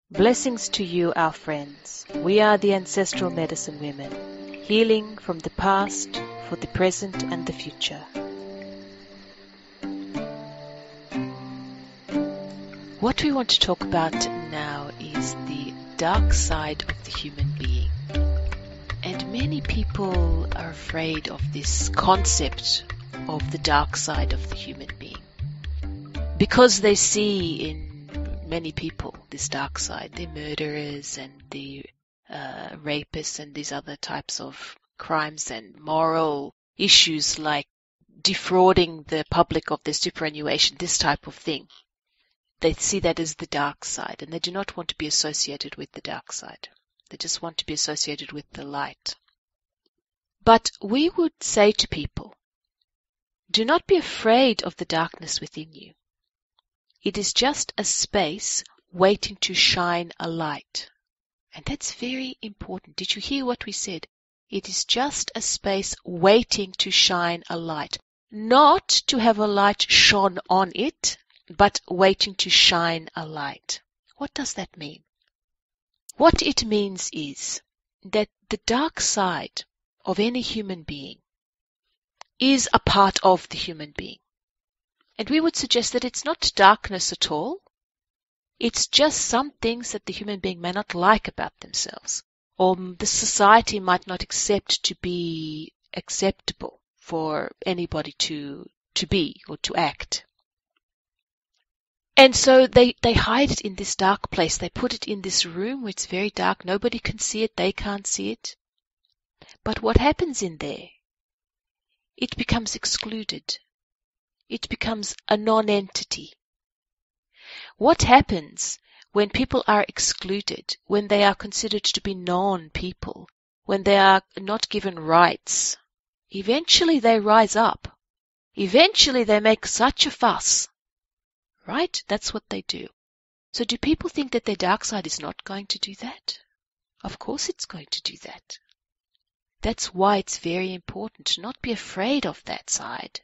Blessings to you, our friends. We are the Ancestral Medicine Women, healing from the past for the present and the future. What we want to talk about now is the dark side of the human being. And many people are afraid of this concept of the dark side of the human being because they see in many people this dark side, the murderers and the rapists and these other types of crimes and moral issues like defrauding the public of their superannuation, this type of thing. They see that as the dark side, and they do not want to be associated with the dark side. They just want to be associated with the light. But we would say to people, do not be afraid of the darkness within you. It is just a space waiting to shine a light. And that's very important. Did you hear what we said? It is just a space waiting to shine a light. Not to have a light shone on it, but waiting to shine a light. What does that mean? What it means is that the dark side of any human being is a part of the human being. And we would suggest that it's not darkness at all. It's just some things that the human being may not like about themselves, or the society might not accept to be acceptable for anybody to be or to act. And so they hide it in this dark place. They put it in this room where it's very dark. Nobody can see it. They can't see it. But what happens in there? It becomes excluded. It becomes a non-entity. What happens when people are excluded, when they are considered to be non-people, when they are not given rights? Eventually they rise up. Eventually they make such a fuss. Right? That's what they do. So do people think that their dark side is not going to do that? Of course it's going to do that. That's why it's very important to not be afraid of that side,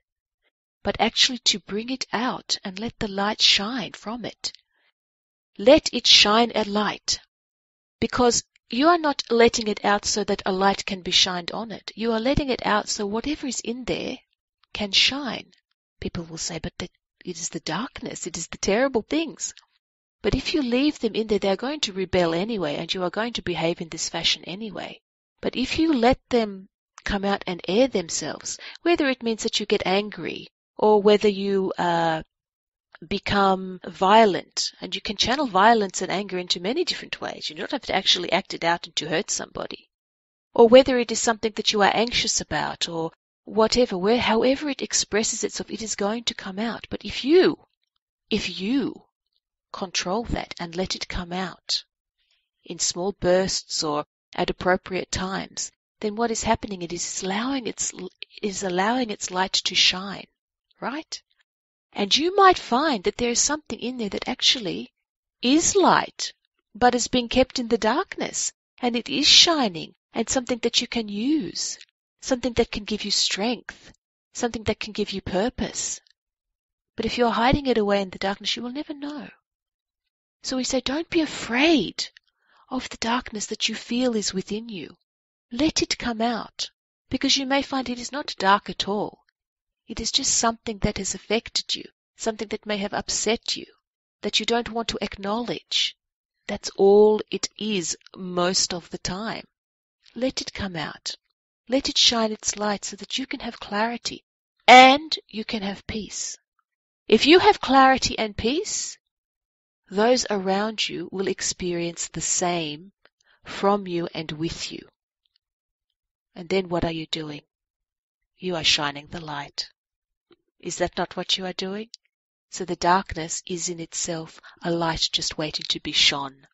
but actually to bring it out and let the light shine from it. Let it shine a light, because you are not letting it out so that a light can be shined on it. You are letting it out so whatever is in there can shine. People will say, but it is the darkness, it is the terrible things. But if you leave them in there, they are going to rebel anyway, and you are going to behave in this fashion anyway. But if you let them come out and air themselves, whether it means that you get angry, or whether you become violent, and you can channel violence and anger into many different ways. You don't have to actually act it out and to hurt somebody. Or whether it is something that you are anxious about, or whatever, however it expresses itself, it is going to come out. But if you control that and let it come out in small bursts or at appropriate times, then what is happening? It is allowing its light to shine. Right? And you might find that there is something in there that actually is light, but is being kept in the darkness, and it is shining, and something that you can use, something that can give you strength, something that can give you purpose. But if you're hiding it away in the darkness, you will never know. So we say, don't be afraid of the darkness that you feel is within you. Let it come out, because you may find it is not dark at all. It is just something that has affected you, something that may have upset you, that you don't want to acknowledge. That's all it is most of the time. Let it come out. Let it shine its light so that you can have clarity and you can have peace. If you have clarity and peace, those around you will experience the same from you and with you. And then what are you doing? You are shining the light. Is that not what you are doing? So the darkness is in itself a light just waiting to be shone.